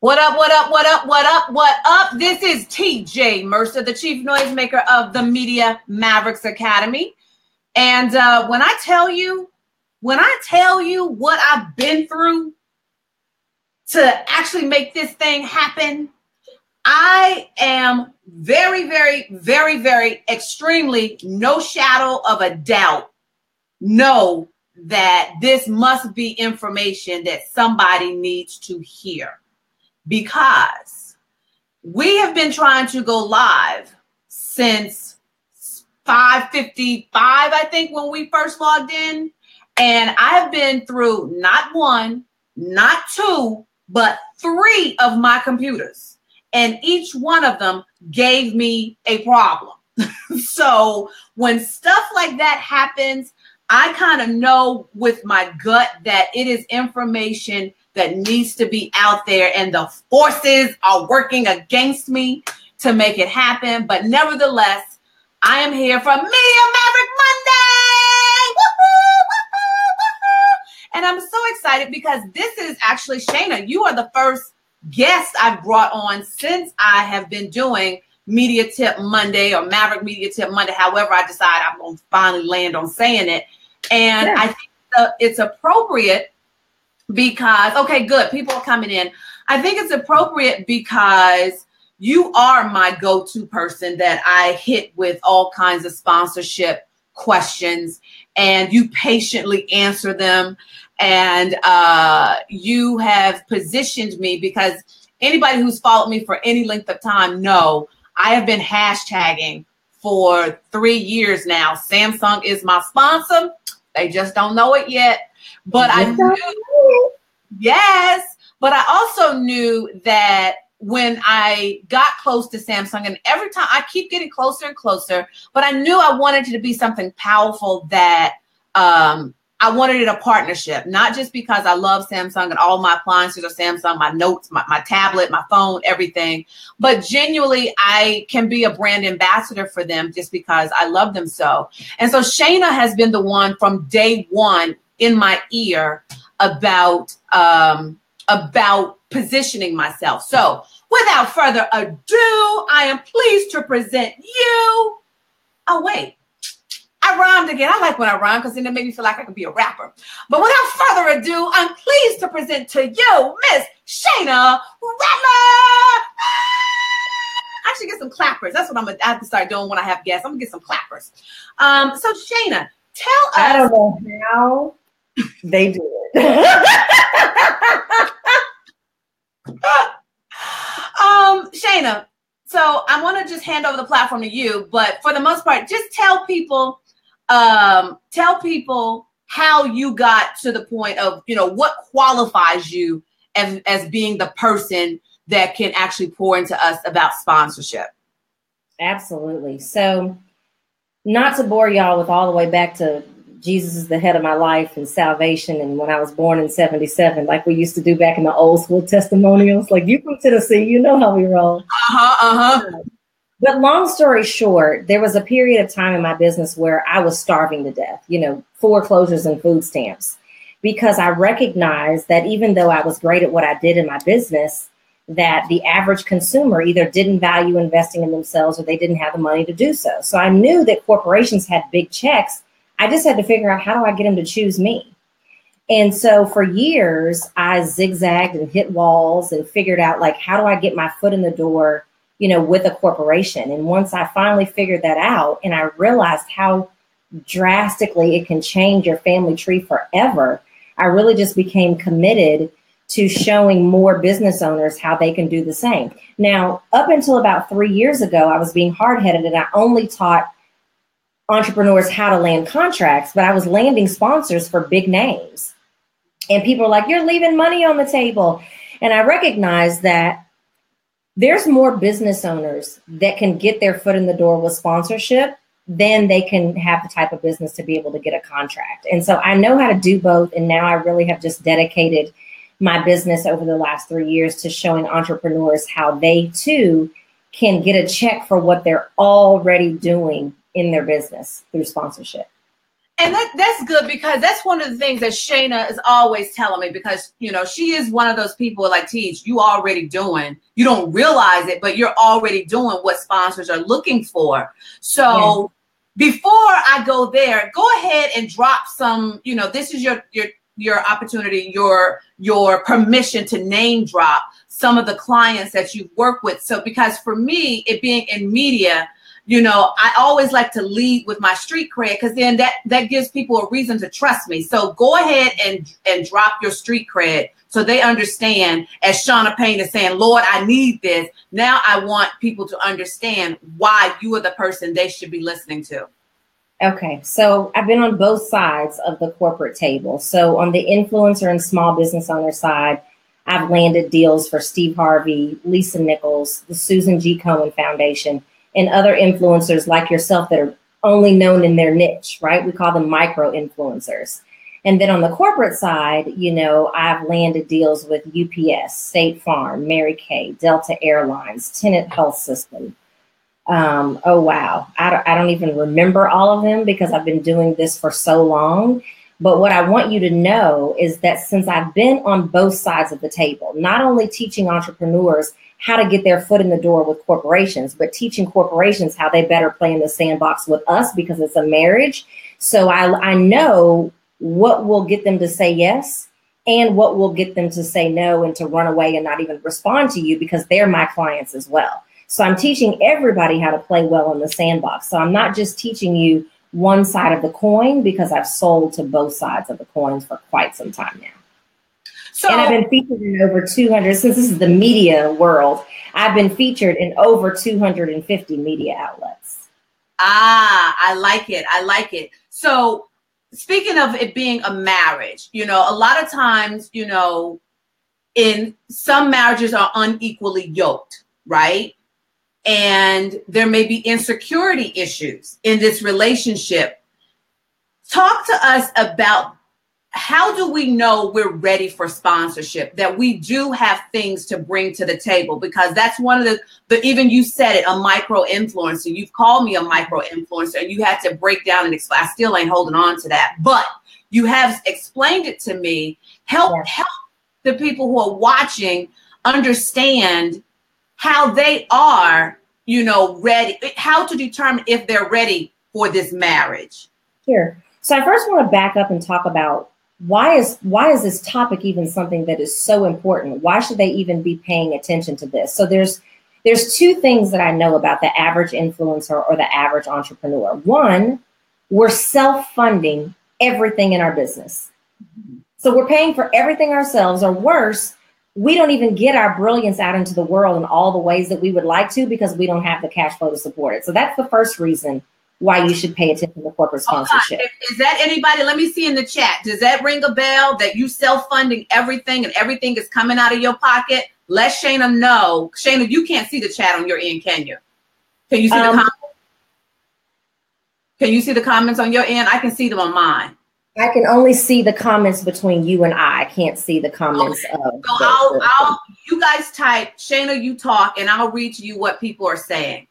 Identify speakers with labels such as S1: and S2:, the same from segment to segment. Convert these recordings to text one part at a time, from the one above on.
S1: What up, what up, what up, what up, what up? This is TJ Mercer, the chief noisemaker of the Media Mavericks Academy. And when I tell you what I've been through to actually make this thing happen, I am very, very, very, very extremely, no shadow of a doubt, know that this must be information that somebody needs to hear. Because we have been trying to go live since 5:55, I think, when we first logged in. And I've been through not one, not two, but 3 of my computers. And each one of them gave me a problem. So when stuff like that happens, I kind of know with my gut that it is information that needs to be out there, and the forces are working against me to make it happen. But nevertheless, I am here for Media Maverick Monday. Woo-hoo, woo-hoo, woo-hoo. And I'm so excited because this is actually, Shayna, you are the first guest I've brought on since I have been doing Media Tip Monday or Maverick Media Tip Monday, however I decide I'm going to finally land on saying it. And I think it's appropriate because, okay, good. People are coming in. I think it's appropriate because you are my go-to person that I hit with all kinds of sponsorship questions, and you patiently answer them. And you have positioned me, because anybody who's followed me for any length of time know I have been hashtagging for 3 years now. Samsung is my sponsor. They just don't know it yet. But I knew, yes, but I also knew that when I got close to Samsung, and every time I keep getting closer and closer, but I knew I wanted it to be something powerful, that I wanted it a partnership, not just because I love Samsung and all my appliances are Samsung, my notes, my tablet, my phone, everything, but genuinely I can be a brand ambassador for them just because I love them so. And so Shayna has been the one from day one in my ear about positioning myself. So without further ado, I am pleased to present you. Oh, wait. I rhymed again. I like when I rhyme because then it makes me feel like I can be a rapper. But without further ado, I'm pleased to present to you Miss Shayna Rattler. I should get some clappers. That's what I have to start doing when I have guests. I'm going to get some clappers. So Shayna, tell us.
S2: I don't know how they do it.
S1: Shayna, so I want to just hand over the platform to you, but for the most part, just tell people how you got to the point of, what qualifies you as being the person that can actually pour into us about sponsorship.
S2: Absolutely. So not to bore y'all with all the way back to Jesus is the head of my life and salvation, and when I was born in 77, like we used to do back in the old school testimonials, like you from Tennessee, you know how we roll. But long story short, there was a period of time in my business where I was starving to death, foreclosures and food stamps, because I recognized that even though I was great at what I did in my business, that the average consumer either didn't value investing in themselves or they didn't have the money to do so. So I knew that corporations had big checks. I just had to figure out, how do I get them to choose me? And so for years, I zigzagged and hit walls and figured out, how do I get my foot in the door, with a corporation? And once I finally figured that out, and I realized how drastically it can change your family tree forever, I really just became committed to showing more business owners how they can do the same. Now, up until about 3 years ago, I was being hard-headed, and I only taught entrepreneurs how to land contracts, but I was landing sponsors for big names. And people are like, you're leaving money on the table. And I recognize that there's more business owners that can get their foot in the door with sponsorship than they can have the type of business to be able to get a contract. And so I know how to do both. And now I really have just dedicated my business over the last 3 years to showing entrepreneurs how they too can get a check for what they're already doing in their business through sponsorship.
S1: And that's good, because that's one of the things that Shayna is always telling me, because, you know, she is one of those people like, Teach, you already doing, you don't realize it, but you're already doing what sponsors are looking for. So before I go there, go ahead and drop some, you know, this is your opportunity, your permission to name drop some of the clients that you've worked with. So, because for me, it being in media, you know, I always like to lead with my street cred, because then that gives people a reason to trust me. So go ahead and drop your street cred so they understand, as Shauna Payne is saying, Lord, I need this. Now I want people to understand why you are the person they should be listening to.
S2: Okay, so I've been on both sides of the corporate table. So on the influencer and small business owner side, I've landed deals for Steve Harvey, Lisa Nichols, the Susan G. Komen Foundation, and other influencers like yourself that are only known in their niche, right? We call them micro influencers. And then on the corporate side, you know, I've landed deals with UPS, State Farm, Mary Kay, Delta Airlines, Tenet Health System. Oh, wow. I don't even remember all of them because I've been doing this for so long. But what I want you to know is that since I've been on both sides of the table, not only teaching entrepreneurs how to get their foot in the door with corporations, but teaching corporations how they better play in the sandbox with us, because it's a marriage. So I know what will get them to say yes and what will get them to say no and to run away and not even respond to you, because they're my clients as well. So I'm teaching everybody how to play well in the sandbox. So I'm not just teaching you one side of the coin, because I've sold to both sides of the coins for quite some time now. So, and I've been featured in over 200, since this is the media world, I've been featured in over 250 media outlets.
S1: I like it. I like it. So speaking of it being a marriage, you know, a lot of times, you know, in some marriages are unequally yoked, right? And there may be insecurity issues in this relationship. Talk to us about, how do we know we're ready for sponsorship, that we do have things to bring to the table? Because that's one of the even you said it, a micro influencer. You've called me a micro influencer, and you had to break down and explain. I still ain't holding on to that, but you have explained it to me. Help the people who are watching understand how they are, you know, ready, how to determine if they're ready for this marriage.
S2: Sure. So I first want to back up and talk about why is this topic even something that is so important? Why should they even be paying attention to this? So there's two things that I know about the average influencer or the average entrepreneur. One, we're self-funding everything in our business. So we're paying for everything ourselves, or worse, we don't even get our brilliance out into the world in all the ways that we would like to, because we don't have the cash flow to support it. So that's the first reason why you should pay attention to corporate sponsorship.
S1: Is that anybody? Let me see in the chat. Does that ring a bell, that you self-funding everything and everything is coming out of your pocket? Let Shayna know. Shayna, you can't see the chat on your end, can you? Can you see the comments? Can you see the comments on your end? I can see them on mine.
S2: I can only see the comments between you and I can't see the comments.
S1: Okay. So you guys type, Shayna, you talk, and I'll read to you what people are saying.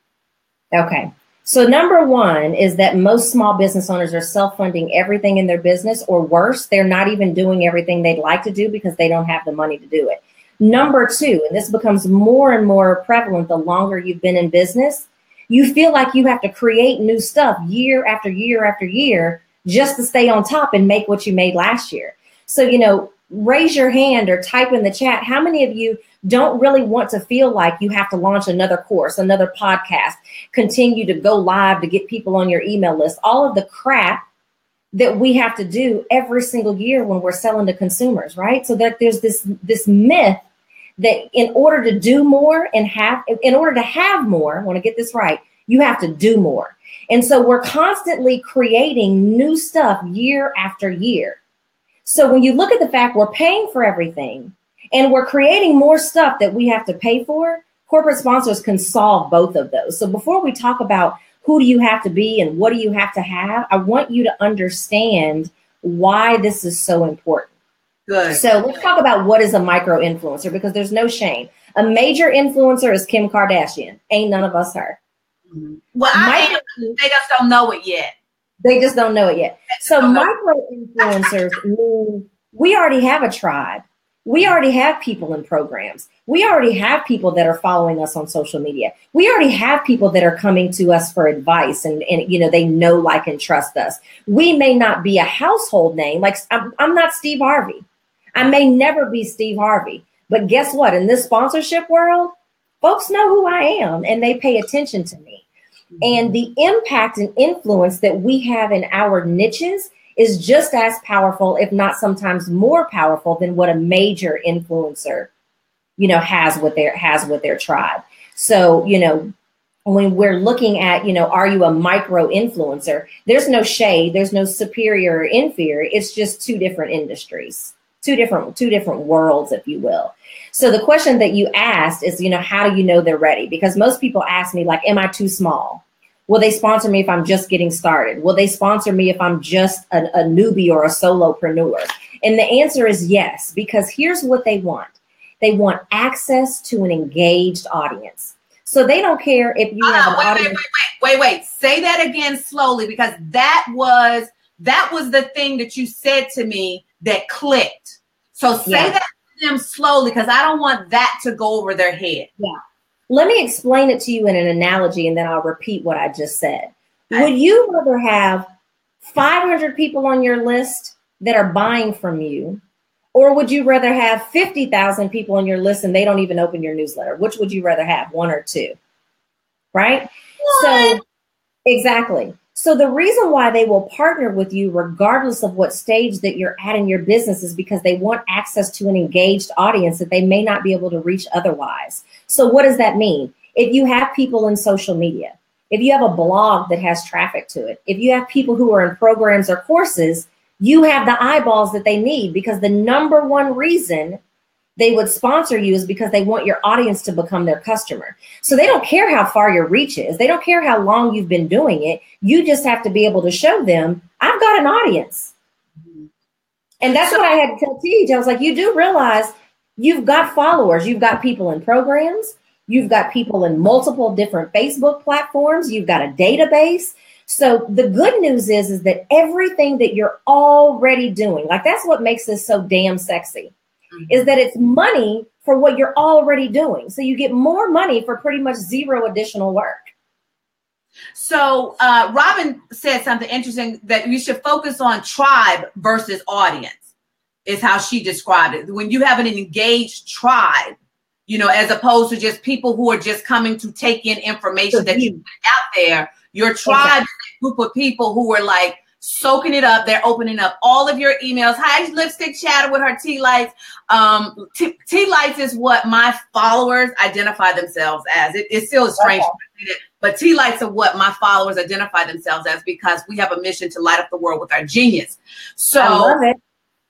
S2: Okay. So number one is that most small business owners are self-funding everything in their business, or worse, they're not even doing everything they'd like to do because they don't have the money to do it. Number two, and this becomes more and more prevalent the longer you've been in business, you feel like you have to create new stuff year after year after year just to stay on top and make what you made last year. So, you know, raise your hand or type in the chat. How many of you don't really want to feel like you have to launch another course, another podcast, continue to go live to get people on your email list, all of the crap that we have to do every single year when we're selling to consumers, right? So that there's this myth that in order to do more and in order to have more, I want to get this right, you have to do more. And so we're constantly creating new stuff year after year. So when you look at the fact we're paying for everything and we're creating more stuff that we have to pay for, corporate sponsors can solve both of those. So before we talk about who do you have to be and what do you have to have, I want you to understand why this is so important.
S1: Good.
S2: So let's talk about what is a micro influencer, because there's no shame. A major influencer is Kim Kardashian. Ain't none of us her.
S1: Mm-hmm. Well, they just don't know it yet.
S2: They just don't know it yet. So micro influencers mean we already have a tribe. We already have people in programs. We already have people that are following us on social media. We already have people that are coming to us for advice and you know, they know, like, and trust us. We may not be a household name. Like, I'm not Steve Harvey. I may never be Steve Harvey. But guess what? In this sponsorship world, folks know who I am and they pay attention to me. And the impact and influence that we have in our niches is just as powerful, if not sometimes more powerful, than what a major influencer, you know, has with their tribe. So, you know, when we're looking at, you know, are you a micro influencer? There's no shade, there's no superior or inferior. It's just two different industries, two different worlds, if you will. So the question that you asked is, you know, how do you know they're ready? Because most people ask me, like, am I too small? Will they sponsor me if I'm just getting started? Will they sponsor me if I'm just a newbie or a solopreneur? And the answer is yes, because here's what they want. They want access to an engaged audience. So they don't care if you have an audience.
S1: Wait. Say that again slowly, because that was the thing that you said to me that clicked. So say that to them slowly, because I don't want that to go over their head.
S2: Yeah. Let me explain it to you in an analogy, and then I'll repeat what I just said. Okay. Would you rather have 500 people on your list that are buying from you, or would you rather have 50,000 people on your list and they don't even open your newsletter? Which would you rather have, one or two? Right? What? So exactly. So the reason why they will partner with you, regardless of what stage that you're at in your business, is because they want access to an engaged audience that they may not be able to reach otherwise. So what does that mean? If you have people in social media, if you have a blog that has traffic to it, if you have people who are in programs or courses, you have the eyeballs that they need, because the number one reason they would sponsor you is because they want your audience to become their customer. So they don't care how far your reach is. They don't care how long you've been doing it. You just have to be able to show them, I've got an audience. And that's what I had to tell TJ. I was like, you do realize you've got followers. You've got people in programs. You've got people in multiple different Facebook platforms. You've got a database. So the good news is that everything that you're already doing, like, that's what makes this so damn sexy. Is that it's money for what you're already doing. So you get more money for pretty much zero additional work.
S1: So Robin said something interesting, that you should focus on tribe versus audience, is how she described it. When you have an engaged tribe, you know, as opposed to just people who are just coming to take in information that you put out there, your tribe is a group of people who are like soaking it up. They're opening up all of your emails. Hi, Lipstick Chatter with her tea lights. Tea lights is what my followers identify themselves as. It still is strange, but tea lights are what my followers identify themselves as, because we have a mission to light up the world with our genius. So
S2: I love it.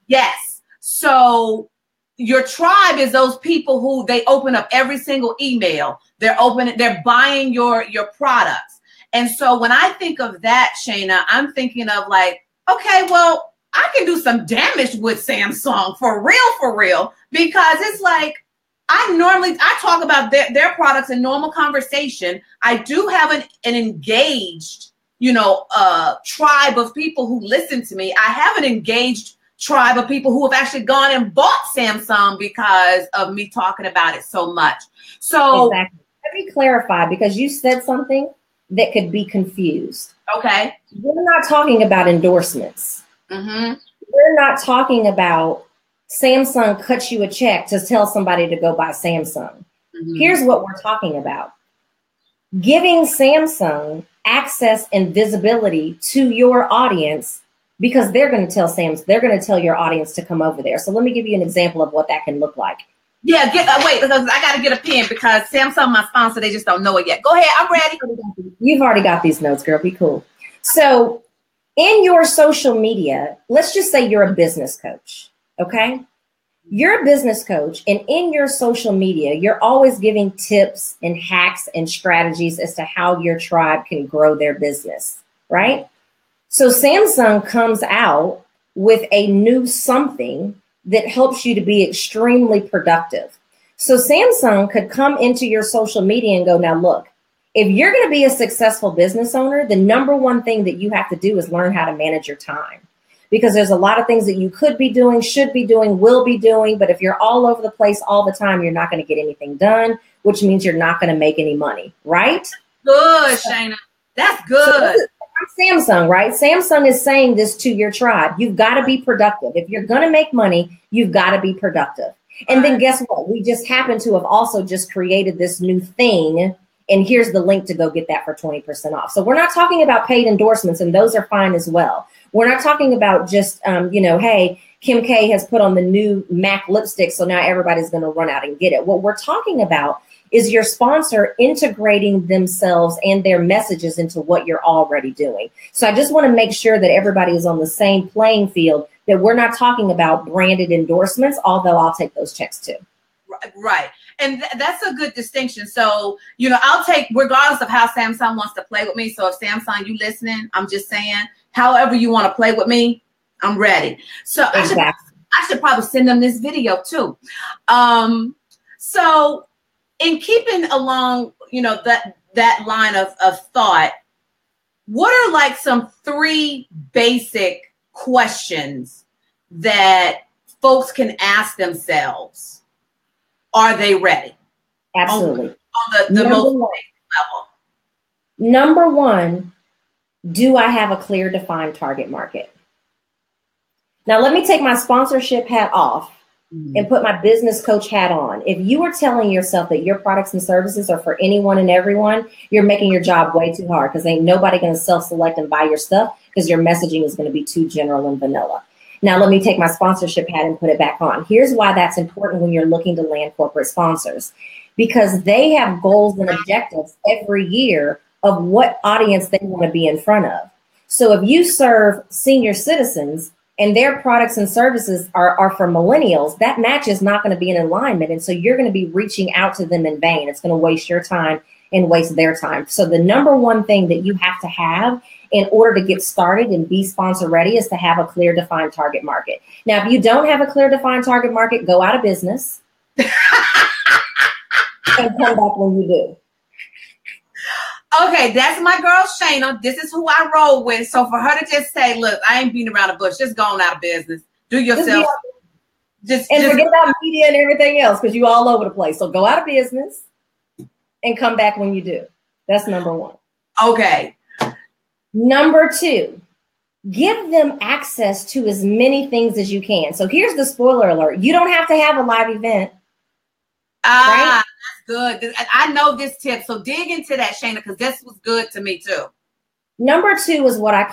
S1: Yes. So your tribe is those people who they open up every single email. They're buying your products. And so when I think of that, Shayna, I'm thinking of like, okay, well, I can do some damage with Samsung for real, because it's like, I talk about their products in normal conversation. I do have an engaged, you know, tribe of people who listen to me. I have an engaged tribe of people who have actually gone and bought Samsung because of me talking about it so much. So
S2: exactly. Let me clarify, because you said something that could be confused.
S1: Okay.
S2: We're not talking about endorsements.
S1: Mm-hmm.
S2: We're not talking about Samsung cuts you a check to tell somebody to go buy Samsung. Mm-hmm. Here's what we're talking about. Giving Samsung access and visibility to your audience, because they're going to tell your audience to come over there. So let me give you an example of what that can look like.
S1: Yeah, wait, because I got to get a pen, because Samsung, my sponsor, they just don't know it yet. Go ahead, I'm ready.
S2: You've already got these notes, girl. Be cool. So in your social media, let's just say you're a business coach, okay? You're a business coach, and in your social media, you're always giving tips and hacks and strategies as to how your tribe can grow their business, right? So Samsung comes out with a new something that helps you to be extremely productive. So Samsung could come into your social media and go, now look, if you're going to be a successful business owner, the number one thing that you have to do is learn how to manage your time. Because there's a lot of things that you could be doing, should be doing, will be doing. But if you're all over the place all the time, you're not going to get anything done, which means you're not going to make any money, right?
S1: Good, Shayna. That's good.
S2: So Samsung, right? Samsung is saying this to your tribe. You've got to be productive. If you're going to make money, you've got to be productive. And then guess what? We just happen to have also just created this new thing. And here's the link to go get that for 20% off. So we're not talking about paid endorsements, and those are fine as well. We're not talking about just, hey, Kim K has put on the new MAC lipstick, so now everybody's going to run out and get it. What we're talking about is your sponsor integrating themselves and their messages into what you're already doing. So I just want to make sure that everybody is on the same playing field, that we're not talking about branded endorsements, although I'll take those checks too.
S1: Right. And that's a good distinction. So, I'll take, regardless of how Samsung wants to play with me. So if Samsung, you listening, I'm just saying, however you want to play with me, I'm ready. So exactly. I should probably send them this video too. So in keeping along, that line of thought, what are like some 3 basic questions that folks can ask themselves? Are they ready?
S2: Absolutely.
S1: On the most level.
S2: Number 1, do I have a clear defined target market? Now, let me take my sponsorship hat off and put my business coach hat on. If you are telling yourself that your products and services are for anyone and everyone, you're making your job way too hard, because ain't nobody going to self-select and buy your stuff, because your messaging is going to be too general and vanilla. Now, let me take my sponsorship hat and put it back on. Here's why that's important when you're looking to land corporate sponsors, because they have goals and objectives every year of what audience they want to be in front of. So if you serve senior citizens and their products and services are for millennials, that match is not going to be in alignment. And so you're going to be reaching out to them in vain. It's going to waste your time and waste their time. So the number one thing that you have to have in order to get started and be sponsor ready is to have a clear defined target market. Now, if you don't have a clear defined target market, go out of business and come back when you do.
S1: Okay, that's my girl Shayna. This is who I roll with. So for her to just say, look, I ain't beating around the bush, just going out of business. Do yourself. Just
S2: forget about media and everything else, because you all over the place. So go out of business and come back when you do. That's number one.
S1: Okay.
S2: Number two, give them access to as many things as you can. So here's the spoiler alert. You don't have to have a live event.
S1: Right? That's good. I know this tip. So dig into that, Shayna, because this was good to me too.
S2: Number two is what I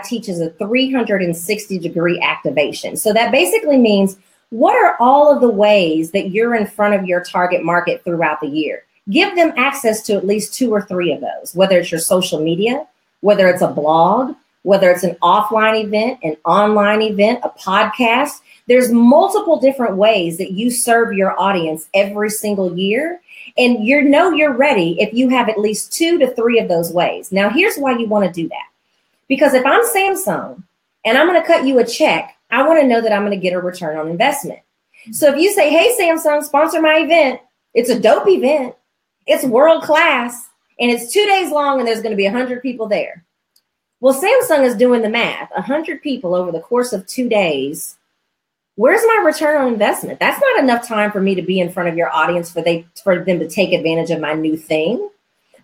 S2: teach as a 360-degree activation. So that basically means, what are all of the ways that you're in front of your target market throughout the year? Give them access to at least 2 or 3 of those, whether it's your social media, whether it's a blog, whether it's an offline event, an online event, a podcast. There's multiple different ways that you serve your audience every single year. And you're ready if you have at least 2 to 3 of those ways. Now, here's why you want to do that. Because if I'm Samsung and I'm going to cut you a check, I want to know that I'm going to get a return on investment. So if you say, hey, Samsung, sponsor my event, it's a dope event, it's world class, and it's 2 days long, and there's going to be 100 people there. Well, Samsung is doing the math. 100 people over the course of 2 days. Where's my return on investment? That's not enough time for me to be in front of your audience for them to take advantage of my new thing.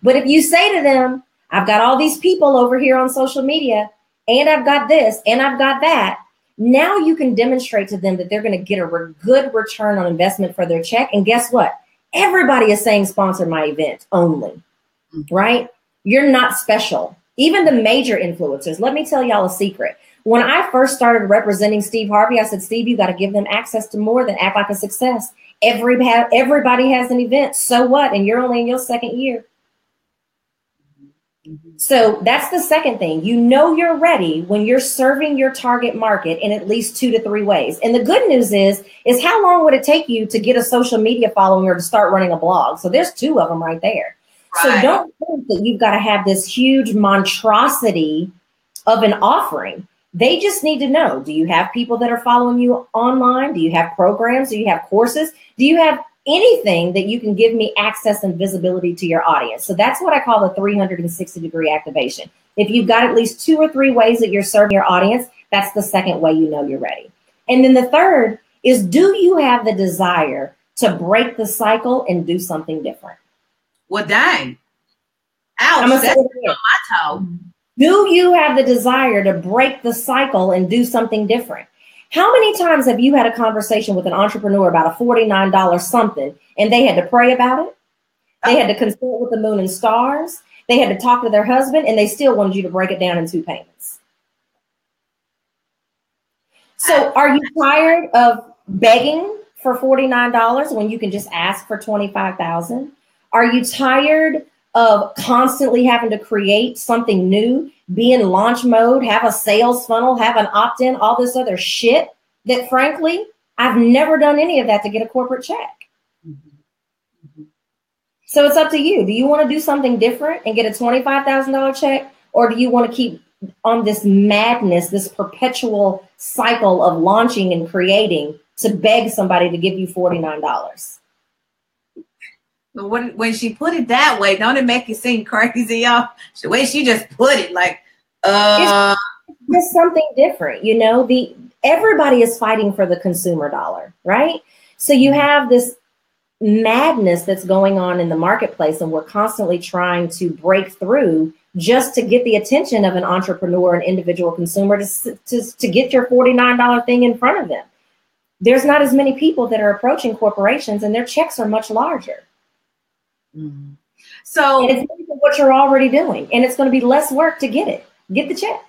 S2: But if you say to them, I've got all these people over here on social media, and I've got this, and I've got that, now you can demonstrate to them that they're going to get a good return on investment for their check. And guess what? Everybody is saying sponsor my event only, right? You're not special. Even the major influencers. Let me tell y'all a secret. When I first started representing Steve Harvey, I said, Steve, you got to give them access to more than act like a success. Everybody has an event. So what? And you're only in your 2nd year. So that's the second thing. You know you're ready when you're serving your target market in at least 2 to 3 ways. And the good news is how long would it take you to get a social media following or to start running a blog? So there's 2 of them right there. Right. So don't think that you've got to have this huge monstrosity of an offering. They just need to know, do you have people that are following you online? Do you have programs? Do you have courses? Do you have anything that you can give me access and visibility to your audience. So that's what I call the 360-degree activation. If you've got at least 2 or 3 ways that you're serving your audience, that's the second way you know you're ready. And then the third is, do you have the desire to break the cycle and do something different?
S1: Well, dang. Ouch, that's on my toe.
S2: Do you have the desire to break the cycle and do something different? How many times have you had a conversation with an entrepreneur about a $49 something and they had to pray about it? They had to consult with the moon and stars. They had to talk to their husband, and they still wanted you to break it down in 2 payments. So are you tired of begging for $49 when you can just ask for $25,000? Are you tired of constantly having to create something new, be in launch mode, have a sales funnel, have an opt-in, all this other shit that, frankly, I've never done any of that to get a corporate check? So it's up to you. Do you want to do something different and get a $25,000 check? Or do you want to keep on this madness, this perpetual cycle of launching and creating to beg somebody to give you $49?
S1: When she put it that way, don't it make you seem crazy, y'all? The way she just put it, like,
S2: It's just something different, you know. Everybody is fighting for the consumer dollar, right? So you have this madness that's going on in the marketplace, and we're constantly trying to break through just to get the attention of an entrepreneur, an individual consumer, to get your $49 thing in front of them. There's not as many people that are approaching corporations, and their checks are much larger.
S1: Mm-hmm. So
S2: and it's what you're already doing, and it's going to be less work to get the check.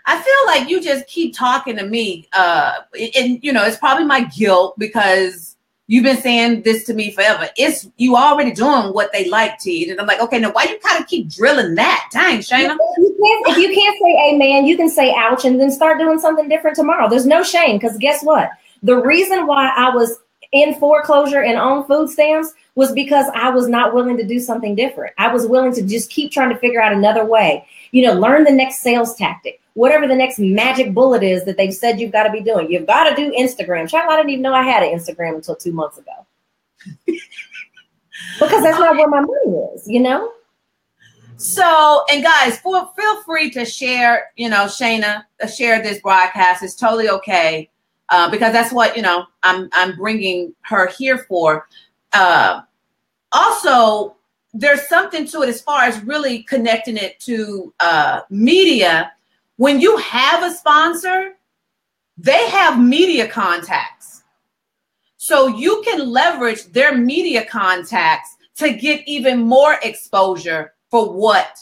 S1: I feel like you just keep talking to me, and you know, it's probably my guilt because you've been saying this to me forever. It's you already doing what they like, T. And I'm like, okay, now why you kind of keep drilling that? Dang, Shayna.
S2: If you can't say amen, you can say ouch and then start doing something different tomorrow. There's no shame, because guess what? The reason why I was in foreclosure and on food stamps was because I was not willing to do something different. I was willing to just keep trying to figure out another way. You know, learn the next sales tactic, whatever the next magic bullet is that they've said you've got to be doing. You've got to do Instagram. Child, I didn't even know I had an Instagram until 2 months ago. Because that's not where my money is, you know?
S1: So, and guys, feel free to share, you know, Shayna, share this broadcast. It's totally okay. Because that's what, you know, I'm bringing her here for. Also, there's something to it as far as really connecting it to media. When you have a sponsor, they have media contacts. So you can leverage their media contacts to get even more exposure for what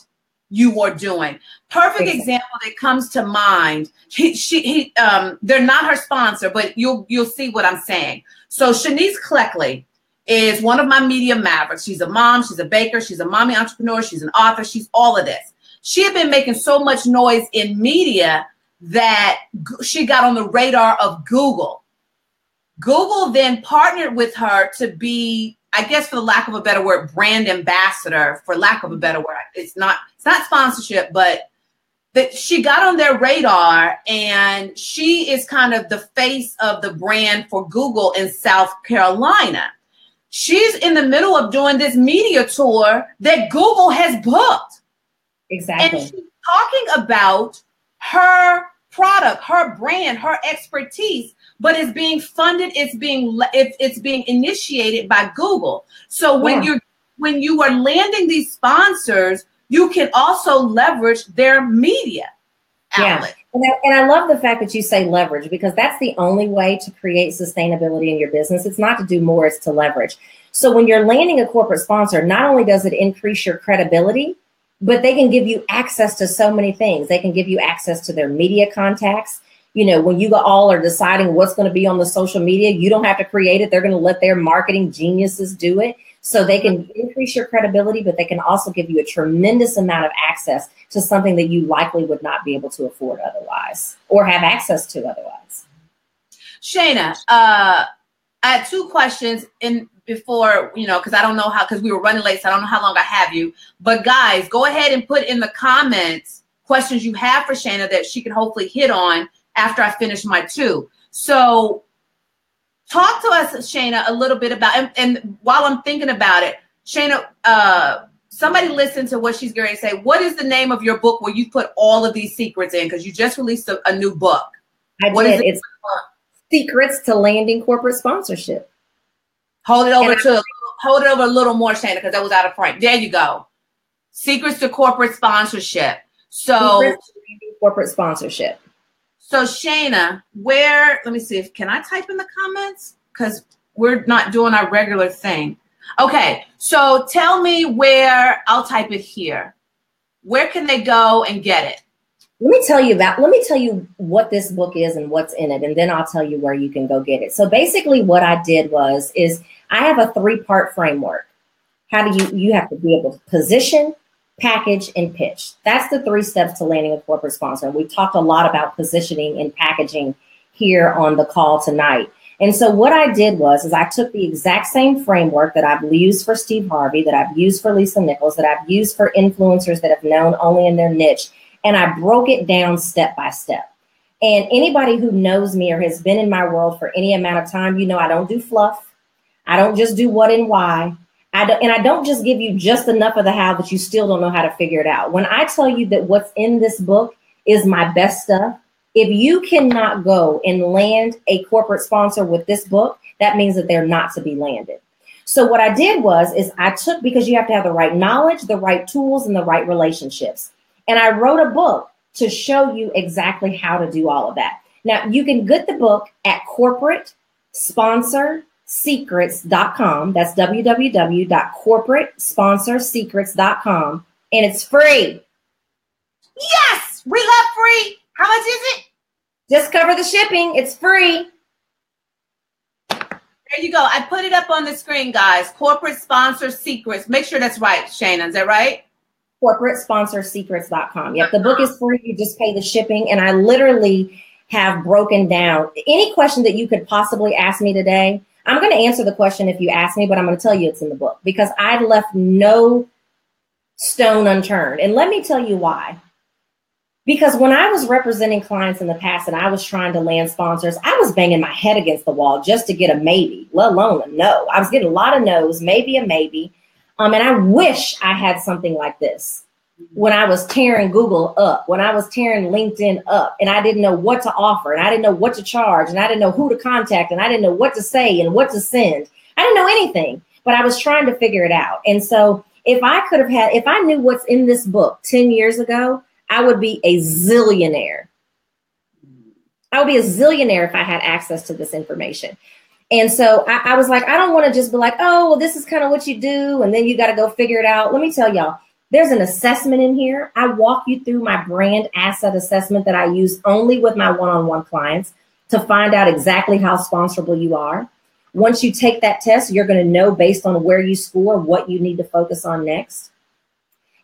S1: you are doing. Perfect example that comes to mind. They're not her sponsor, but you'll see what I'm saying. So Shanice Cleckley is one of my media mavericks. She's a mom, she's a baker, she's a mommy entrepreneur, she's an author, she's all of this. She had been making so much noise in media that she got on the radar of Google. Google then partnered with her to be, I guess, for the lack of a better word, brand ambassador, for lack of a better word. It's not sponsorship, but that she got on their radar, and she is kind of the face of the brand for Google in South Carolina. She's in the middle of doing this media tour that Google has booked.
S2: Exactly.
S1: And she's talking about her product, her brand, her expertise, but it's being funded, it's being initiated by Google. So when you are landing these sponsors, you can also leverage their media outlet.
S2: Yeah. And I love the fact that you say leverage, because that's the only way to create sustainability in your business. It's not to do more, it's to leverage. So when you're landing a corporate sponsor, not only does it increase your credibility, but they can give you access to so many things. They can give you access to their media contacts. You know, when you all are deciding what's going to be on the social media, you don't have to create it. They're going to let their marketing geniuses do it. So they can increase your credibility, but they can also give you a tremendous amount of access to something that you likely would not be able to afford otherwise, or have access to otherwise.
S1: Shayna, I had 2 questions before, you know, because I don't know how, because we were running late, so I don't know how long I have you. But guys, go ahead and put in the comments questions you have for Shayna that she can hopefully hit on after I finish my 2. So talk to us, Shayna, a little bit about, and while I'm thinking about it, Shayna, somebody listened to what she's going to say. What is the name of your book where you put all of these secrets in? Because you just released a new book.
S2: What is it? It's Secrets to Landing Corporate Sponsorship.
S1: Hold it over a little more, Shayna, because that was out of frame. There you go. Secrets to Corporate Sponsorship. So
S2: Secrets to Landing Corporate Sponsorship.
S1: So Shayna, let me see can I type in the comments? Because we're not doing our regular thing. Okay, so tell me where, I'll type it here. Where can they go and get it?
S2: Let me tell you what this book is and what's in it, and then I'll tell you where you can go get it. So basically what I did is I have a 3-part framework. How do you have to be able to position, package, and pitch. That's the 3 steps to landing a corporate sponsor. We talked a lot about positioning and packaging here on the call tonight. And so what I did is I took the exact same framework that I've used for Steve Harvey, that I've used for Lisa Nichols, that I've used for influencers that have known only in their niche. And I broke it down step by step. And anybody who knows me or has been in my world for any amount of time, I don't do fluff. I don't just do what and why. I don't just give you just enough of the how that you still don't know how to figure it out. When I tell you that what's in this book is my best stuff, if you cannot go and land a corporate sponsor with this book, that means that they're not to be landed. So what I did because you have to have the right knowledge, the right tools, and the right relationships. And I wrote a book to show you exactly how to do all of that. Now, you can get the book at corporatesponsorsecrets.com. That's www.corporatesponsorsecrets.com. And it's free.
S1: Yes, we love free. How much is it?
S2: Just cover the shipping. It's free.
S1: There you go. I put it up on the screen, guys. Corporate Sponsor Secrets. Make sure that's right, Shayna. Is that right?
S2: corporatesponsorsecrets.com. Yep, the book is free. You just pay the shipping. And I literally have broken down any question that you could possibly ask me today. I'm going to answer the question if you ask me, but I'm going to tell you it's in the book because I left no stone unturned. And let me tell you why. Because when I was representing clients in the past and I was trying to land sponsors, I was banging my head against the wall just to get a maybe, let alone a no. I was getting a lot of no's, maybe a maybe. And I wish I had something like this when I was tearing Google up, when I was tearing LinkedIn up, and I didn't know what to offer, and I didn't know what to charge, and I didn't know who to contact, and I didn't know what to say and what to send. I didn't know anything, but I was trying to figure it out. And so if I knew what's in this book 10 years ago, I would be a zillionaire. I would be a zillionaire if I had access to this information. And so I was like, I don't want to just be like, oh, well, this is kind of what you do. And then you got to go figure it out. Let me tell y'all, there's an assessment in here. I walk you through my brand asset assessment that I use only with my one-on-one clients to find out exactly how sponsorable you are. Once you take that test, you're going to know based on where you score, what you need to focus on next.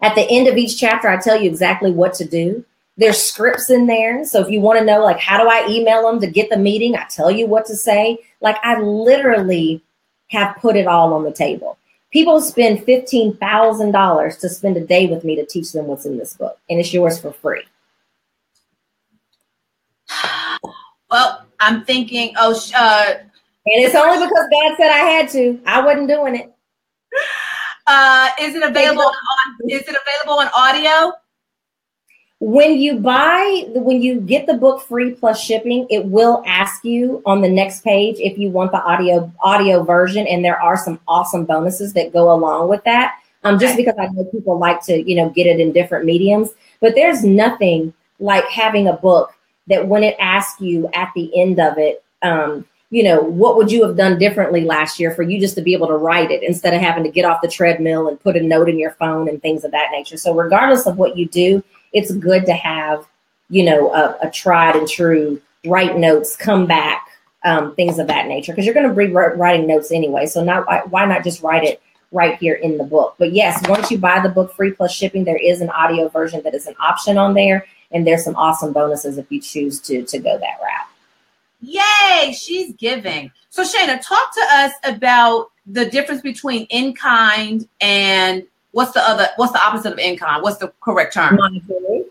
S2: At the end of each chapter, I tell you exactly what to do. There's scripts in there. So if you want to know, like, how do I email them to get the meeting? I tell you what to say. Like, I literally have put it all on the table. People spend $15,000 to spend a day with me to teach them what's in this book, and it's yours for free.
S1: Well, I'm thinking,
S2: and it's only because God said I had to. I wasn't doing it.
S1: Is it available? Is it available on audio?
S2: When you get the book free plus shipping, it will ask you on the next page if you want the audio version, and there are some awesome bonuses that go along with that. Just because I know people like to, get it in different mediums, but there's nothing like having a book that when it asks you at the end of it, what would you have done differently last year for you just to be able to write it instead of having to get off the treadmill and put a note in your phone and things of that nature. So regardless of what you do, it's good to have, a tried and true write notes, come back, things of that nature, because you're going to be writing notes anyway. So why not just write it right here in the book? But yes, once you buy the book free plus shipping, there is an audio version that is an option on there. And there's some awesome bonuses if you choose to go that route.
S1: Yay, she's giving. So Shayna, talk to us about the difference between in-kind and what's the opposite of in-kind? What's the correct term?
S2: Monetary.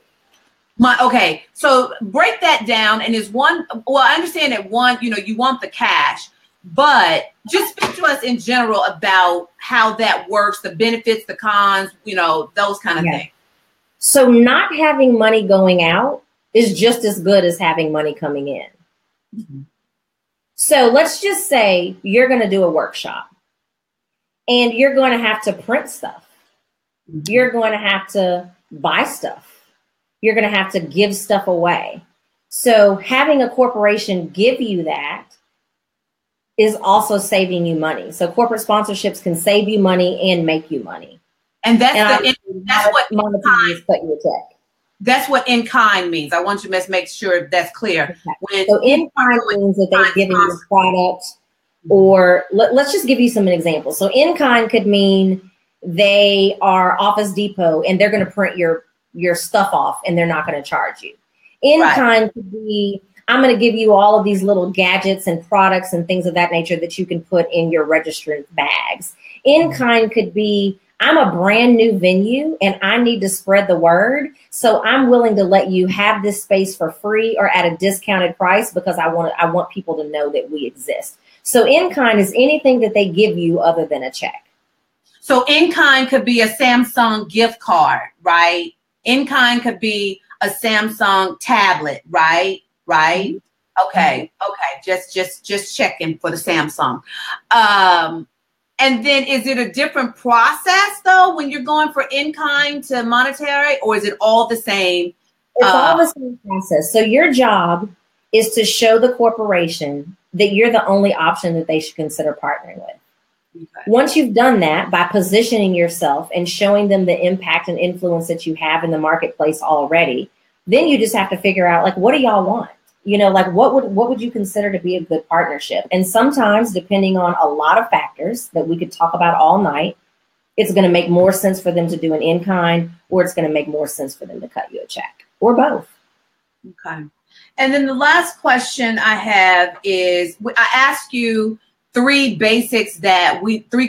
S1: Okay, so break that down. And I understand that one, you want the cash, But just speak to us in general about how that works, the benefits, the cons, you know, those kind of things.
S2: So not having money going out is just as good as having money coming in. Mm-hmm. So let's just say you're going to do a workshop and you're going to have to print stuff. Mm-hmm. You're going to have to buy stuff. You're going to have to give stuff away. So having a corporation give you that is also saving you money. So corporate sponsorships can save you money and make you money.
S1: And that's what That's what in kind means. I want you to make sure that's clear.
S2: Okay. So in kind means that they're giving you a product, or let's just give you some examples. So in kind could mean they are Office Depot and they're going to print your stuff off and they're not going to charge you. In kind could be, I'm going to give you all of these little gadgets and products and things of that nature that you can put in your registrant bags. In kind could be, I'm a brand new venue and I need to spread the word. So I'm willing to let you have this space for free or at a discounted price because I want people to know that we exist. So in kind is anything that they give you other than a check.
S1: So in kind could be a Samsung gift card, right? In kind could be a Samsung tablet, right? Right. Okay. Okay. Just checking for the Samsung. And then is it a different process though, when you're going for in-kind to monetary, or is it all the same?
S2: It's all the same process. So your job is to show the corporation that you're the only option that they should consider partnering with. Okay. Once you've done that by positioning yourself and showing them the impact and influence that you have in the marketplace already, then you just have to figure out, like, what do y'all want? You know, like what would you consider to be a good partnership? And sometimes, depending on a lot of factors that we could talk about all night, it's going to make more sense for them to do an in-kind, or it's going to make more sense for them to cut you a check, or both.
S1: Okay. And then the last question I have is, I asked you three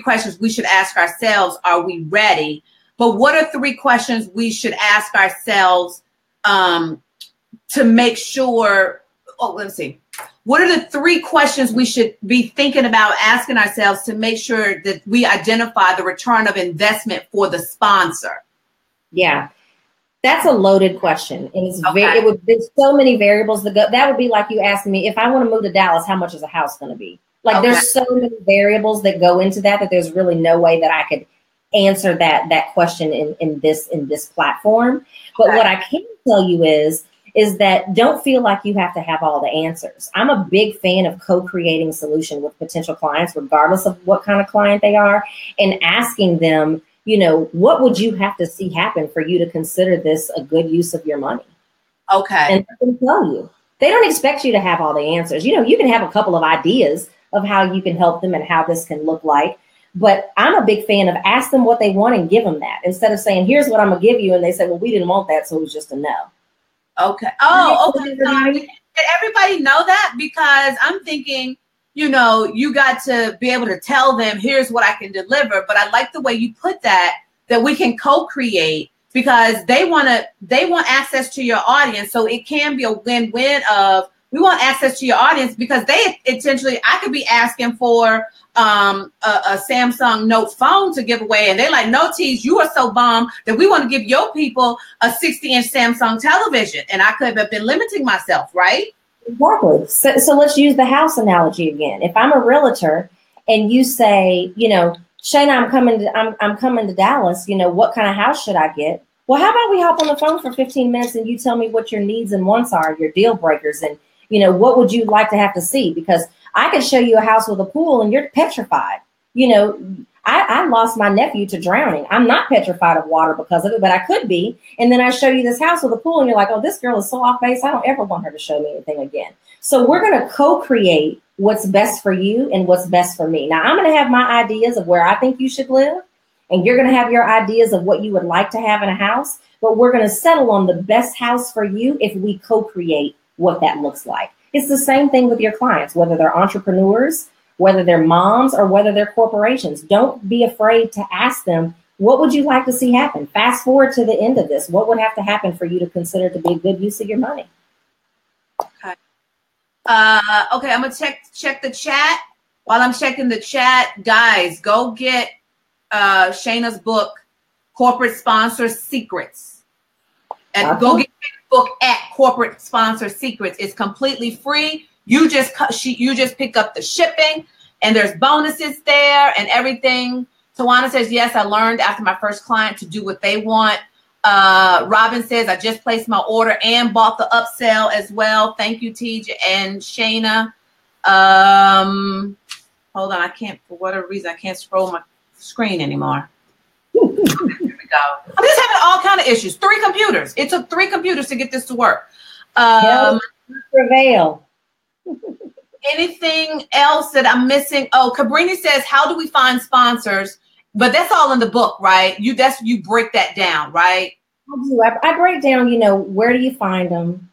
S1: questions we should ask ourselves. Are we ready? But what are three questions we should ask ourselves to make sure? Let's see. What are the three questions we should be thinking about asking ourselves to make sure that we identify the return of investment for the sponsor?
S2: Yeah, that's a loaded question. And it's there's so many variables that go. That would be like you asking me, if I want to move to Dallas, how much is a house going to be? Like there's so many variables that go into that there's really no way that I could answer that question in this platform. But what I can tell you is that don't feel like you have to have all the answers. I'm a big fan of co-creating solution with potential clients, regardless of what kind of client they are, and asking them, you know, what would you have to see happen for you to consider this a good use of your money?
S1: Okay.
S2: And they can tell you. They don't expect you to have all the answers. You know, you can have a couple of ideas of how you can help them and how this can look like. But I'm a big fan of ask them what they want and give them that, instead of saying, here's what I'm going to give you. And they say, well, we didn't want that, so it was just a no.
S1: Okay. Oh, okay. Did everybody know that? Because I'm thinking, you know, you got to be able to tell them, here's what I can deliver. But I like the way you put that we can co-create, because they want access to your audience. So it can be a win-win of, we want access to your audience because they essentially, I could be asking for a Samsung Note phone to give away, and they're like, no, Tease, you are so bomb that we want to give your people a 60-inch Samsung television. And I could have been limiting myself, right?
S2: Exactly. So let's use the house analogy again. If I'm a realtor and you say, you know, Shayna, I'm coming to Dallas, you know, what kind of house should I get? Well, how about we hop on the phone for 15 minutes and you tell me what your needs and wants are, your deal breakers, and, you know, what would you like to have to see? Because I could show you a house with a pool and you're petrified. You know, I lost my nephew to drowning. I'm not petrified of water because of it, but I could be. And then I show you this house with a pool and you're like, oh, this girl is so off base. I don't ever want her to show me anything again. So we're going to co-create what's best for you and what's best for me. Now, I'm going to have my ideas of where I think you should live, and you're going to have your ideas of what you would like to have in a house, but we're going to settle on the best house for you if we co-create what that looks like. It's the same thing with your clients, whether they're entrepreneurs, whether they're moms, or whether they're corporations. Don't be afraid to ask them, what would you like to see happen? Fast forward to the end of this. What would have to happen for you to consider to be a good use of your money?
S1: Okay. Okay, I'm going to check the chat. While I'm checking the chat, guys, go get Shayna's book, Corporate Sponsor Secrets. And go get the book at Corporate Sponsor Secrets. It's completely free. You just pick up the shipping, and there's bonuses there and everything. Tawana says, yes, I learned after my first client to do what they want. Robin says, I just placed my order and bought the upsell as well. Thank you, TJ and Shayna. Hold on, for whatever reason, I can't scroll my screen anymore. Here we go. I'm just having all kind of issues. 3 computers. It took 3 computers to get this to work.
S2: Prevail.
S1: Anything else that I'm missing? Oh, Cabrini says, how do we find sponsors? But that's all in the book, right? You break that down, right?
S2: I break down, where do you find them?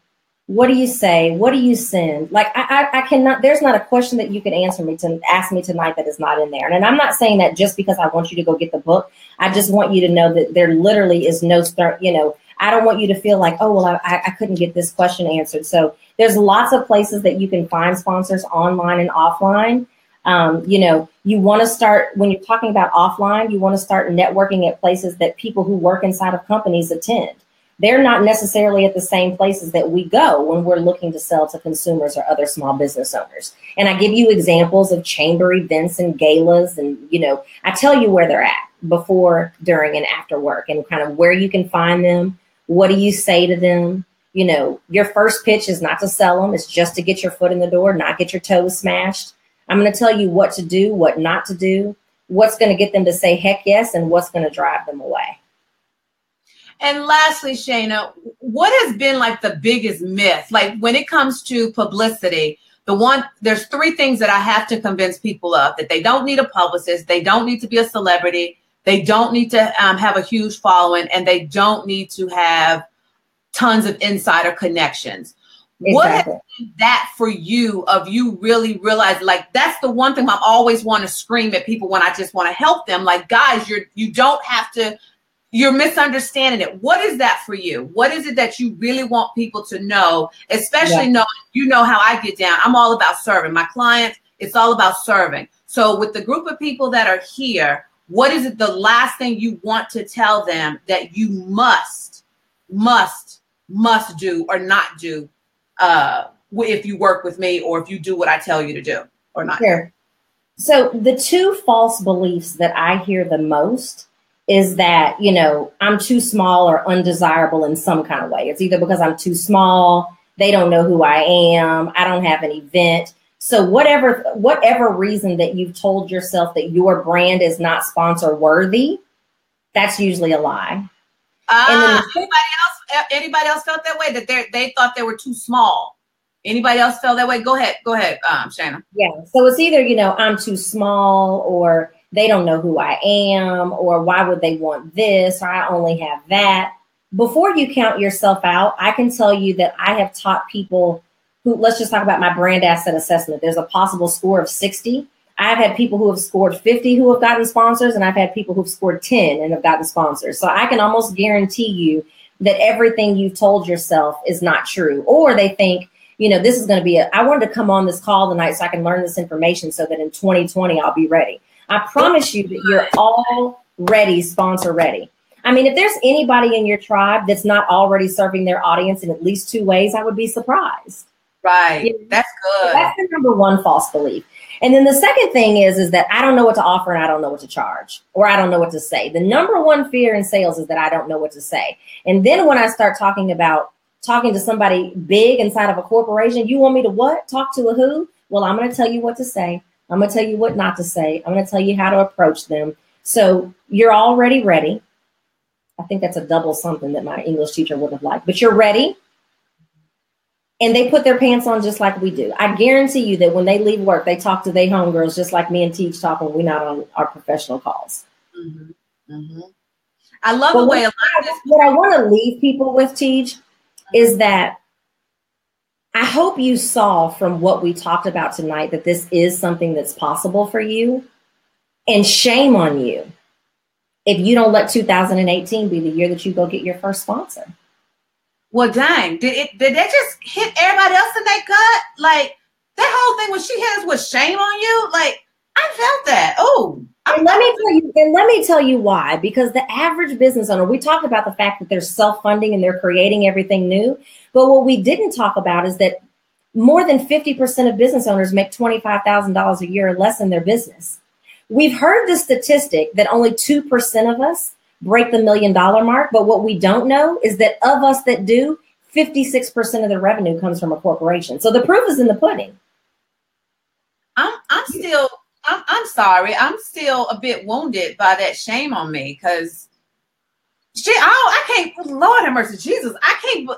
S2: What do you say? What do you send? Like, I cannot, there's not a question that you can ask me tonight that is not in there. And I'm not saying that just because I want you to go get the book. I just want you to know that there literally is no start, I don't want you to feel like, oh, well, I couldn't get this question answered. So there's lots of places that you can find sponsors online and offline. You want to start, when you're talking about offline, you want to start networking at places that people who work inside of companies attend. They're not necessarily at the same places that we go when we're looking to sell to consumers or other small business owners. And I give you examples of chamber events and galas, and, I tell you where they're at before, during, and after work, and kind of where you can find them. What do you say to them? Your first pitch is not to sell them. It's just to get your foot in the door, not get your toes smashed. I'm going to tell you what to do, what not to do, what's going to get them to say heck yes, and what's going to drive them away.
S1: And lastly, Shayna, what has been like the biggest myth? Like when it comes to publicity, there's 3 things that I have to convince people of: that they don't need a publicist, they don't need to be a celebrity, they don't need to have a huge following, and they don't need to have tons of insider connections. Exactly. What has been that for you, of you really realize, like, that's the one thing I always want to scream at people when I just want to help them. Like, guys, you don't have to, you're misunderstanding it. What is that for you? What is it that you really want people to know, especially knowing, how I get down. I'm all about serving my clients. It's all about serving. So with the group of people that are here, what is it, the last thing you want to tell them that you must do or not do if you work with me, or if you do what I tell you to do or not?
S2: Sure. So the 2 false beliefs that I hear the most is that, I'm too small or undesirable in some kind of way. It's either because I'm too small, they don't know who I am, I don't have an event. So whatever reason that you've told yourself that your brand is not sponsor worthy, that's usually a lie.
S1: Anybody else felt that way, that they thought they were too small? Anybody else felt that way? Go ahead, Shayna.
S2: Yeah. So it's either, I'm too small, or they don't know who I am, or why would they want this, or I only have that. Before you count yourself out, I can tell you that I have taught people who, let's just talk about my brand asset assessment. There's a possible score of 60. I've had people who have scored 50 who have gotten sponsors, and I've had people who've scored 10 and have gotten sponsors. So I can almost guarantee you that everything you've told yourself is not true. Or they think, this is going to be I wanted to come on this call tonight so I can learn this information so that in 2020 I'll be ready. I promise you that you're already sponsor ready. I mean, if there's anybody in your tribe that's not already serving their audience in at least 2 ways, I would be surprised.
S1: Right. That's good.
S2: That's the number 1 false belief. And then the second thing is that I don't know what to offer, and I don't know what to charge, or I don't know what to say. The number 1 fear in sales is that I don't know what to say. And then when I start talking to somebody big inside of a corporation, you want me to what? Talk to a who? Well, I'm going to tell you what to say. I'm going to tell you what not to say. I'm going to tell you how to approach them. So you're already ready. I think that's a double something that my English teacher would have liked, but you're ready. And they put their pants on just like we do. I guarantee you that when they leave work, they talk to their homegirls just like me and Teach talk when we're not on our professional calls.
S1: Mm-hmm. Mm-hmm. I love the way
S2: what I want to leave people with, Teach, is that I hope you saw from what we talked about tonight that this is something that's possible for you. And shame on you if you don't let 2018 be the year that you go get your first sponsor.
S1: Well, dang, did they just hit everybody else in their gut? Like, that whole thing when she has what shame on you, like I felt that. Oh,
S2: and let me tell you why. Because the average business owner, we talked about the fact that they're self-funding and they're creating everything new. But what we didn't talk about is that more than 50% of business owners make $25,000 a year or less in their business. We've heard the statistic that only 2% of us break the $1 million mark. But what we don't know is that of us that do, 56% of the revenue comes from a corporation. So the proof is in the pudding.
S1: I'm sorry. I'm still a bit wounded by that shame on me because I can't, Lord have mercy, Jesus, I can't,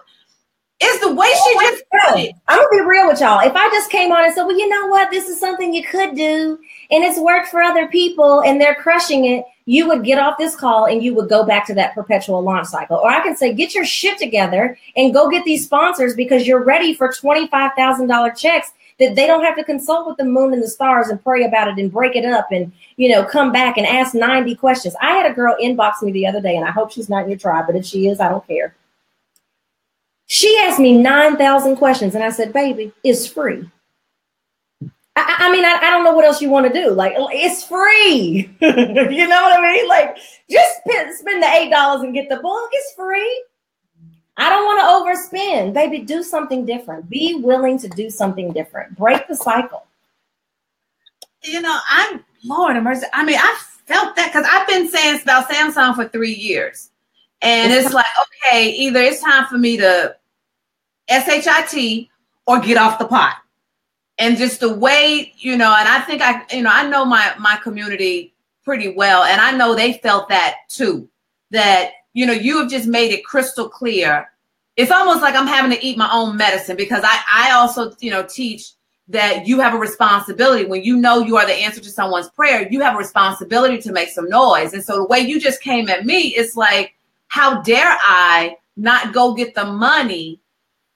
S1: it's the way she just put it.
S2: I'm going to be real with y'all. If I just came on and said, well, you know what, this is something you could do and it's worked for other people and they're crushing it, you would get off this call and you would go back to that perpetual launch cycle. Or I can say, get your shit together and go get these sponsors because you're ready for $25,000 checks that they don't have to consult with the moon and the stars and pray about it and break it up and, come back and ask 90 questions. I had a girl inbox me the other day, and I hope she's not in your tribe, but if she is, I don't care. She asked me 9,000 questions, and I said, baby, it's free. I don't know what else you want to do. Like, it's free. You know what I mean? Like, just spend the $8 and get the book. It's free. I don't want to overspend. Baby, do something different. Be willing to do something different. Break the cycle.
S1: I'm, Lord have mercy. I mean, I felt that because I've been saying about Samsung for 3 years. And it's like, okay, either it's time for me to SHIT or get off the pot. And just the way, and I think I know my community pretty well. And I know they felt that too, that, you have just made it crystal clear. It's almost like I'm having to eat my own medicine because I also, teach that you have a responsibility. When you know you are the answer to someone's prayer, you have a responsibility to make some noise. And so the way you just came at me, it's like, how dare I not go get the money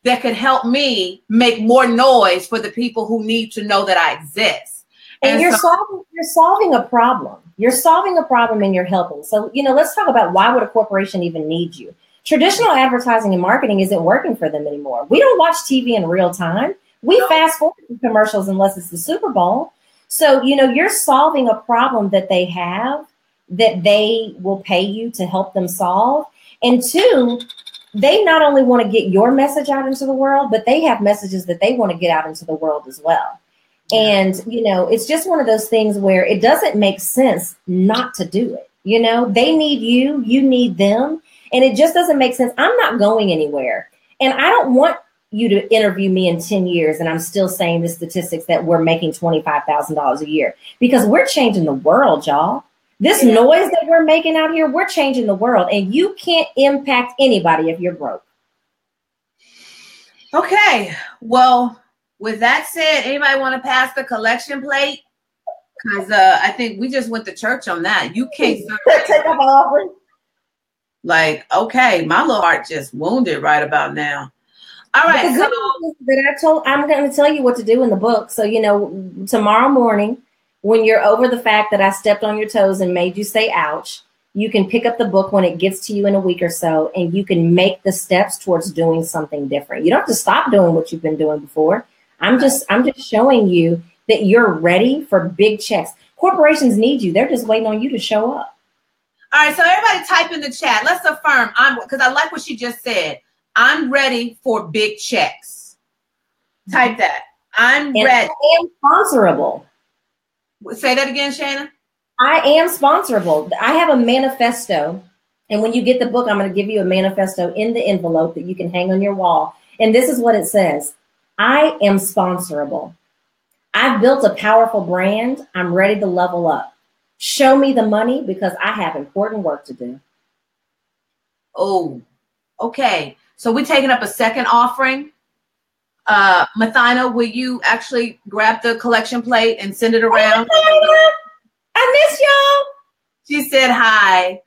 S1: that could help me make more noise for the people who need to know that I exist.
S2: And you're solving a problem. You're solving a problem and you're helping. So, let's talk about why would a corporation even need you? Traditional advertising and marketing isn't working for them anymore. We don't watch TV in real time. We fast forward to commercials unless it's the Super Bowl. So, you're solving a problem that they have that they will pay you to help them solve. And two, they not only want to get your message out into the world, but they have messages that they want to get out into the world as well. And, it's just one of those things where it doesn't make sense not to do it. They need you, you need them. And it just doesn't make sense. I'm not going anywhere. And I don't want you to interview me in 10 years and I'm still saying the statistics that we're making $25,000 a year because we're changing the world, y'all. This noise that we're making out here, we're changing the world. And you can't impact anybody if you're broke.
S1: Okay. Well, with that said, anybody want to pass the collection plate? Because I think we just went to church on that. You can't
S2: take up an offering.
S1: Like, okay, my little heart just wounded right about now. All right.
S2: I'm going to tell you what to do in the book. So, tomorrow morning, when you're over the fact that I stepped on your toes and made you say, ouch, you can pick up the book when it gets to you in a week or so, and you can make the steps towards doing something different. You don't have to stop doing what you've been doing before. I'm just showing you that you're ready for big checks. Corporations need you. They're just waiting on you to show up.
S1: All right. So everybody type in the chat. Let's affirm. Because I like what she just said. I'm ready for big checks. Type that. I'm ready.
S2: I am sponsorable.
S1: Say that again, Shayna.
S2: I am sponsorable. I have a manifesto. And when you get the book, I'm going to give you a manifesto in the envelope that you can hang on your wall. And this is what it says. I am sponsorable. I've built a powerful brand. I'm ready to level up. Show me the money because I have important work to do.
S1: Oh, okay. So we're taking up a second offering. Mathina, will you actually grab the collection plate and send it around?
S2: I miss y'all.
S1: She said hi.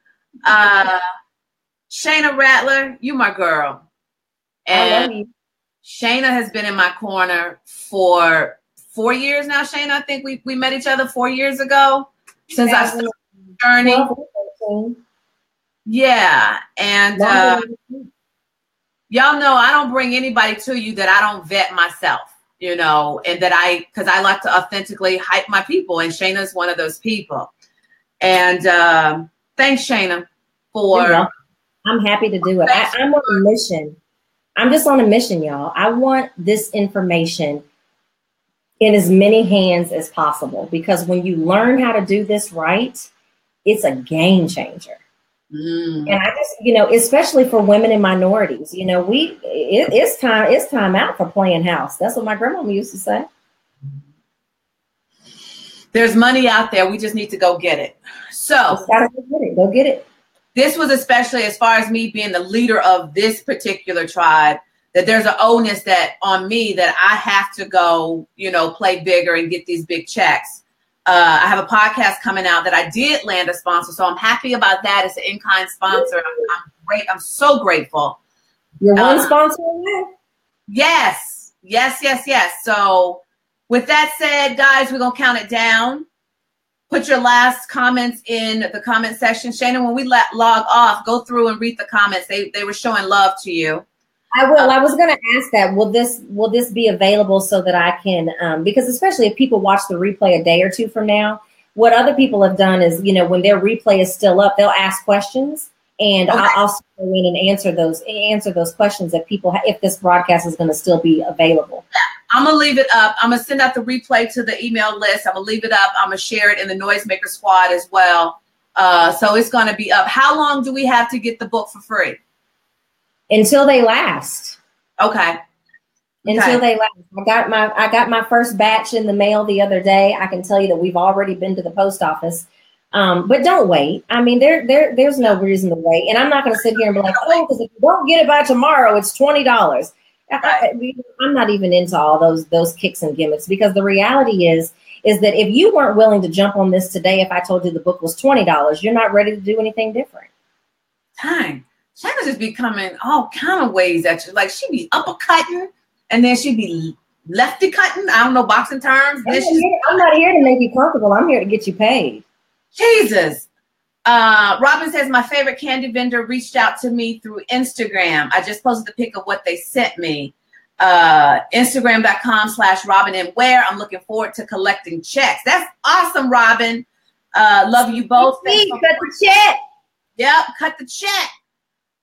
S1: Shayna Rattler, you my girl. And
S2: I love you.
S1: Shayna has been in my corner for 4 years now. Shayna, I think we met each other 4 years ago since I started the journey. Yeah. And y'all know I don't bring anybody to you that I don't vet myself. you know, and that because I like to authentically hype my people, and Shayna's one of those people. And thanks, Shayna, for.
S2: I'm happy to do it. I'm on a mission. I'm just on a mission, y'all. I want this information in as many hands as possible, because when you learn how to do this right, it's a game changer. And I just, you know, especially for women and minorities, you know, it's time out for playing house. That's what my grandmama used to say.
S1: There's money out there. We just need to go get it. So
S2: go get it.
S1: This was especially, as far as me being the leader of this particular tribe, that there's an onus that on me that I have to go, you know, play bigger and get these big checks. I have a podcast coming out that I did land a sponsor, so I'm happy about that. It's an in-kind sponsor. I'm great. I'm so grateful.
S2: You're one sponsor?
S1: Yes. So with that said, guys, we're going to count it down. Put your last comments in the comment section. Shayna, when we log off, go through and read the comments. They were showing love to you.
S2: I will. I was going to ask that. Will this be available so that I can, because especially if people watch the replay a day or two from now, what other people have done is, you know, when their replay is still up, they'll ask questions, and okay. I'll go in and answer those questions if this broadcast is going to still be available.
S1: I'm going to leave it up. I'm going to send out the replay to the email list. I'm going to leave it up. I'm going to share it in the Noisemaker Squad as well. So it's going to be up. How long do we have to get the book for free?
S2: Until they last.
S1: Okay.
S2: Until they last. I got my first batch in the mail the other day. I can tell you that we've already been to the post office. But don't wait. I mean, there's no reason to wait. And I'm not going to sit here and be like, oh, because if you don't get it by tomorrow, it's $20. I'm not even into all those kicks and gimmicks, because the reality is that if you weren't willing to jump on this today, if I told you the book was $20, you're not ready to do anything different.
S1: Dang. Shayna just be coming all kind of ways at you. Like, she be uppercutting, and then she be lefty cutting. I don't know boxing terms.
S2: I'm not here to make you comfortable. I'm here to get you paid.
S1: Jesus. Robin says, my favorite candy vendor reached out to me through Instagram. I just posted the pic of what they sent me. Instagram.com/Robin and Ware. I'm looking forward to collecting checks. That's awesome, Robin. Love you both.
S2: Cut the check.
S1: Yep, cut the check.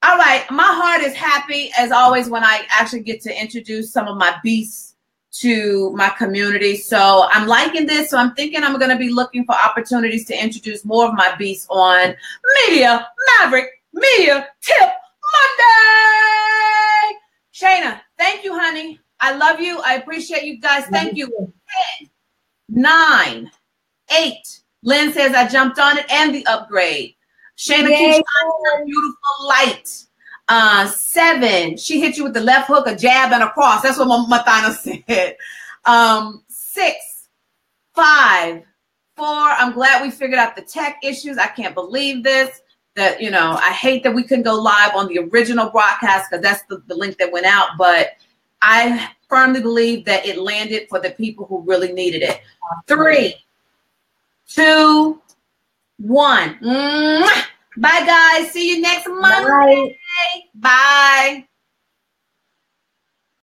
S1: All right. My heart is happy, as always, when I actually get to introduce some of my beasts to my community. So I'm liking this. So I'm thinking I'm going to be looking for opportunities to introduce more of my beasts on Maverick Media Tip Monday. Shayna, thank you, honey. I love you. I appreciate you guys. Thank you. 10, 9, 8. Lynn says I jumped on it and the upgrade. Shayna keeps shining her beautiful light. 7, she hit you with the left hook, a jab, and a cross. That's what Mathana said. 6, 5, 4. I'm glad we figured out the tech issues. I can't believe this. That, you know, I hate that we couldn't go live on the original broadcast, because that's the link that went out. But I firmly believe that it landed for the people who really needed it. 3, 2, 1. Bye, guys. See you next Monday. Bye.